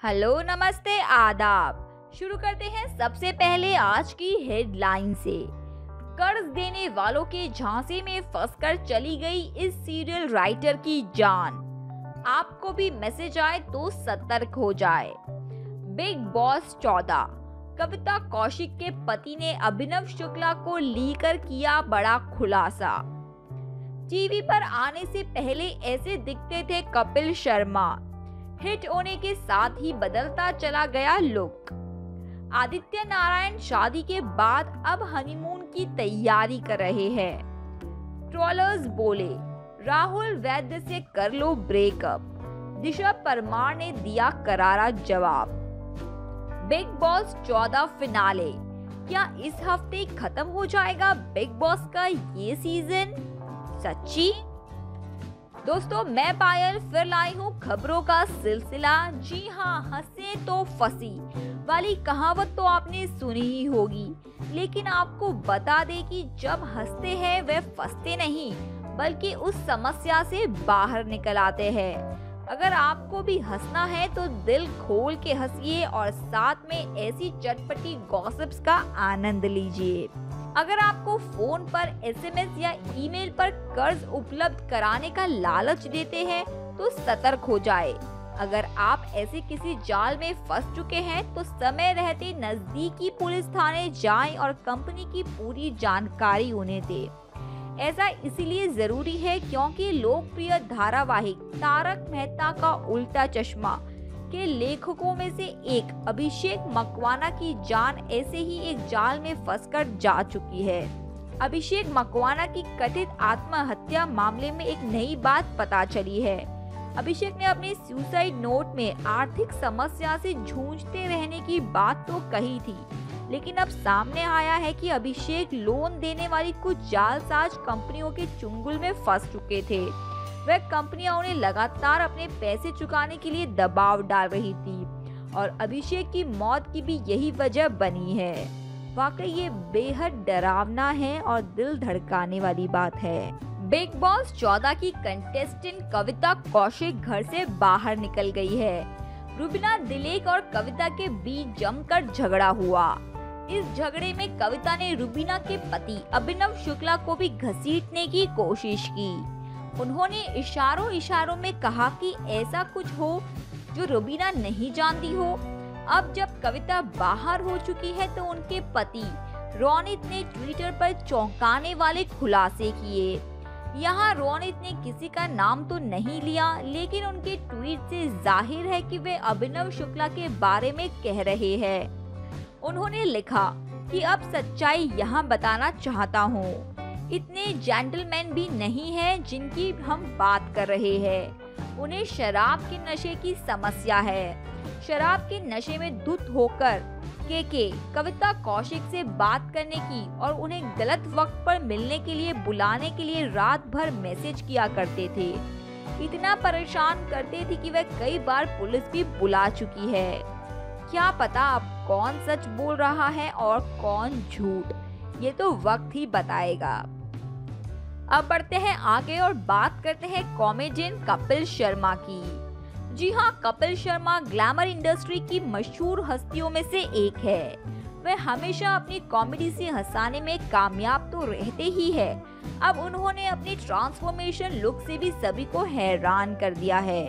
Hello नमस्ते आदाब। शुरू करते हैं सबसे पहले आज की हेडलाइन से। कर्ज देने वालों के झांसे में फंसकर चली गई इस सीरियल राइटर की जान। आपको भी मैसेज आए तो सतर्क हो जाए। बिग बॉस 14 कविता कौशिक के पति ने अभिनव शुक्ला को लेकर किया बड़ा खुलासा। टीवी पर आने से पहले ऐसे दिखते थे कपिल शर्मा, हिट होने के साथ ही बदलता चला गया लुक। आदित्य नारायण शादी के बाद अब हनीमून की तैयारी कर रहे हैं। ट्रोलर्स बोले राहुल वैद्य से कर लो ब्रेकअप। दिशा परमार ने दिया करारा जवाब। बिग बॉस 14 फिनाले, क्या इस हफ्ते खत्म हो जाएगा बिग बॉस का ये सीजन? सच्ची? दोस्तों, मैं पायल फिर लाई हूँ खबरों का सिलसिला। जी हाँ, हंसे तो फंसी वाली कहावत तो आपने सुनी ही होगी, लेकिन आपको बता दे कि जब हंसते हैं वे फंसते नहीं बल्कि उस समस्या से बाहर निकल आते हैं। अगर आपको भी हंसना है तो दिल खोल के हंसिए और साथ में ऐसी चटपटी गॉसिप्स का आनंद लीजिए। अगर आपको फोन पर एसएमएस या ईमेल पर कर्ज उपलब्ध कराने का लालच देते हैं तो सतर्क हो जाए। अगर आप ऐसे किसी जाल में फंस चुके हैं तो समय रहते नजदीकी पुलिस थाने जाएं और कंपनी की पूरी जानकारी उन्हें दें। ऐसा इसलिए जरूरी है क्योंकि लोकप्रिय धारावाहिक तारक मेहता का उल्टा चश्मा के लेखकों में से एक अभिषेक मकवाना की जान ऐसे ही एक जाल में फंसकर जा चुकी है। अभिषेक मकवाना की कथित आत्महत्या मामले में एक नई बात पता चली है। अभिषेक ने अपने सुसाइड नोट में आर्थिक समस्या से जूझते रहने की बात तो कही थी, लेकिन अब सामने आया है कि अभिषेक लोन देने वाली कुछ जालसाज कंपनियों के चुंगल में फंस चुके थे। वह कंपनियां उन्हें लगातार अपने पैसे चुकाने के लिए दबाव डाल रही थी और अभिषेक की मौत की भी यही वजह बनी है। वाकई ये बेहद डरावना है और दिल धड़काने वाली बात है। बिग बॉस 14 की कंटेस्टेंट कविता कौशिक घर से बाहर निकल गई है। रुबीना दिलेक और कविता के बीच जमकर झगड़ा हुआ। इस झगड़े में कविता ने रुबीना के पति अभिनव शुक्ला को भी घसीटने की कोशिश की। उन्होंने इशारों में कहा कि ऐसा कुछ हो जो रुबीना नहीं जानती हो। अब जब कविता बाहर हो चुकी है तो उनके पति रोनित ने ट्विटर पर चौंकाने वाले खुलासे किए। यहाँ रोनित ने किसी का नाम तो नहीं लिया, लेकिन उनके ट्वीट से जाहिर है कि वे अभिनव शुक्ला के बारे में कह रहे हैं। उन्होंने लिखा कि अब सच्चाई यहाँ बताना चाहता हूँ। इतने जेंटलमैन भी नहीं हैं जिनकी हम बात कर रहे हैं। उन्हें शराब के नशे की समस्या है। शराब के नशे में धुत होकर के कविता कौशिक से बात करने की और उन्हें गलत वक्त पर मिलने के लिए बुलाने के लिए रात भर मैसेज किया करते थे। इतना परेशान करते थे कि वह कई बार पुलिस भी बुला चुकी है। क्या पता अब कौन सच बोल रहा है और कौन झूठ, ये तो वक्त ही बताएगा। अब बढ़ते हैं आगे और बात करते हैं कॉमेडियन कपिल शर्मा की। जी हाँ, कपिल शर्मा ग्लैमर इंडस्ट्री की मशहूर हस्तियों में से एक है। वह हमेशा अपनी कॉमेडी से हंसाने में कामयाब तो रहते ही है। अब उन्होंने अपनी ट्रांसफॉर्मेशन लुक से भी सभी को हैरान कर दिया है।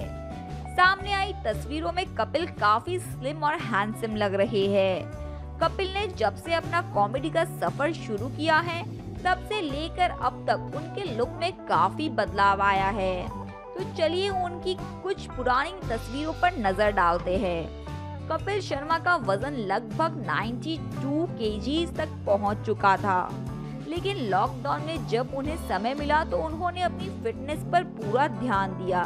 सामने आई तस्वीरों में कपिल काफी स्लिम और हैंडसम लग रहे हैं। कपिल ने जब से अपना कॉमेडी का सफर शुरू किया है तब से लेकर अब तक उनके लुक में काफी बदलाव आया है। तो चलिए उनकी कुछ पुरानी तस्वीरों पर नजर डालते हैं। कपिल शर्मा का वजन लगभग 92 केजीज तक पहुंच चुका था, लेकिन लॉकडाउन में जब उन्हें समय मिला तो उन्होंने अपनी फिटनेस पर पूरा ध्यान दिया।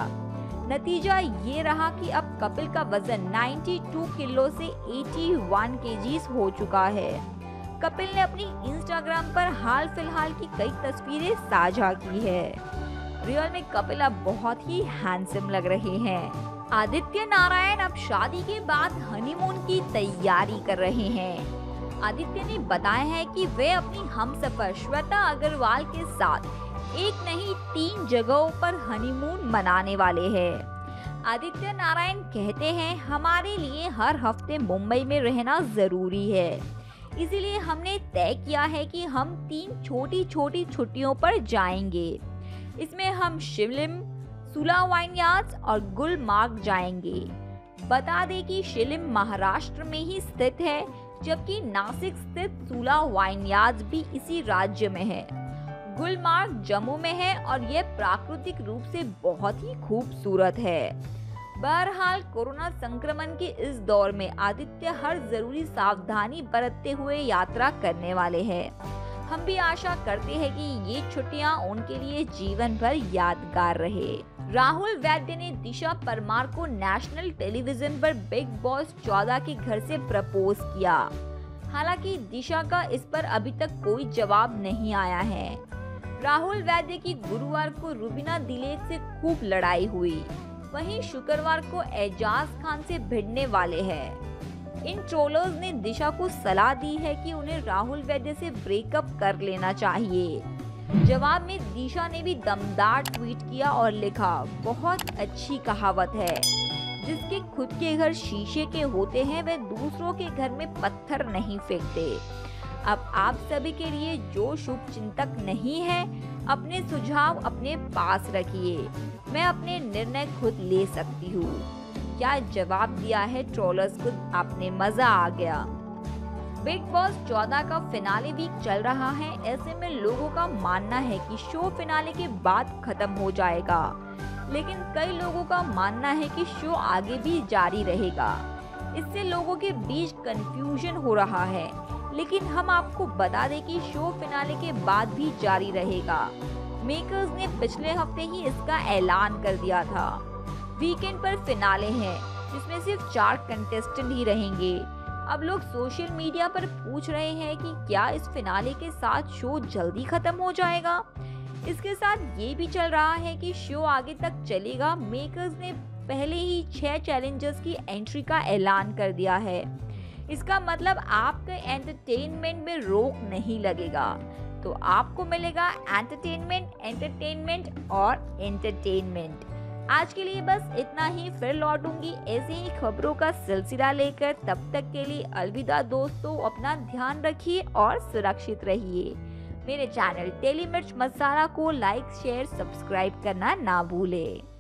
नतीजा ये रहा कि अब कपिल का वजन 92 किलो से 81 केजीज हो चुका है। कपिल ने अपनी इंस्टाग्राम पर हाल फिलहाल की कई तस्वीरें साझा की है। रियल में कपिल अब बहुत ही हैंडसम लग रहे हैं। आदित्य नारायण अब शादी के बाद हनीमून की तैयारी कर रहे हैं। आदित्य ने बताया है कि वे अपनी हमसफर श्वेता अग्रवाल के साथ एक नहीं 3 जगहों पर हनीमून मनाने वाले हैं। आदित्य नारायण कहते हैं, हमारे लिए हर हफ्ते मुंबई में रहना जरूरी है, इसीलिए हमने तय किया है कि हम 3 छोटी छोटी छुट्टियों पर जाएंगे। इसमें हम शिवलिम, सुला वाइनयार्ड्स और गुलमार्ग जाएंगे। बता दें कि शिवलिम महाराष्ट्र में ही स्थित है, जबकि नासिक स्थित सुला वाइनयार्ड्स भी इसी राज्य में है। गुलमार्ग जम्मू में है और यह प्राकृतिक रूप से बहुत ही खूबसूरत है। बहरहाल कोरोना संक्रमण के इस दौर में आदित्य हर जरूरी सावधानी बरतते हुए यात्रा करने वाले हैं। हम भी आशा करते हैं कि ये छुट्टियां उनके लिए जीवन भर यादगार रहे। राहुल वैद्य ने दिशा परमार को नेशनल टेलीविजन पर बिग बॉस 14 के घर से प्रपोज किया। हालांकि दिशा का इस पर अभी तक कोई जवाब नहीं आया है। राहुल वैद्य की गुरुवार को रुबीना दिलेर से खूब लड़ाई हुई, वहीं शुक्रवार को एजाज खान से भिड़ने वाले हैं। इन ट्रोलर्स ने दिशा को सलाह दी है कि उन्हें राहुल वैद्य से ब्रेकअप कर लेना चाहिए। जवाब में दिशा ने भी दमदार ट्वीट किया और लिखा, बहुत अच्छी कहावत है, जिसके खुद के घर शीशे के होते हैं वह दूसरों के घर में पत्थर नहीं फेंकते। अब आप सभी के लिए जो शुभ चिंतक नहीं है, अपने सुझाव अपने पास रखिए। मैं अपने निर्णय खुद ले सकती हूँ। क्या जवाब दिया है ट्रोलर्स को, आपने मजा आ गया। बिग बॉस 14 का फिनाले वीक चल रहा है। ऐसे में लोगों का मानना है कि शो फिनाले के बाद खत्म हो जाएगा, लेकिन कई लोगों का मानना है कि शो आगे भी जारी रहेगा। इससे लोगों के बीच कंफ्यूजन हो रहा है, लेकिन हम आपको बता दें कि शो फिनाले के बाद भी जारी रहेगा। मेकर्स ने पिछले हफ्ते ही इसका ऐलान कर दिया था। वीकेंड पर फिनाले है, जिसमें सिर्फ 4 कंटेस्टेंट ही रहेंगे। अब लोग सोशल मीडिया पर पूछ रहे हैं कि क्या इस फिनाले के साथ शो जल्दी खत्म हो जाएगा। इसके साथ ये भी चल रहा है कि शो आगे तक चलेगा। मेकर्स ने पहले ही 6 चैलेंजर्स की एंट्री का ऐलान कर दिया है। इसका मतलब आपके एंटरटेनमेंट में रोक नहीं लगेगा, तो आपको मिलेगा एंटरटेनमेंट और एंटरटेनमेंट। आज के लिए बस इतना ही, फिर लौटूंगी ऐसे ही खबरों का सिलसिला लेकर। तब तक के लिए अलविदा दोस्तों, अपना ध्यान रखिए और सुरक्षित रहिए। मेरे चैनल टेली मिर्च मसाला को लाइक, शेयर, सब्सक्राइब करना ना भूलें।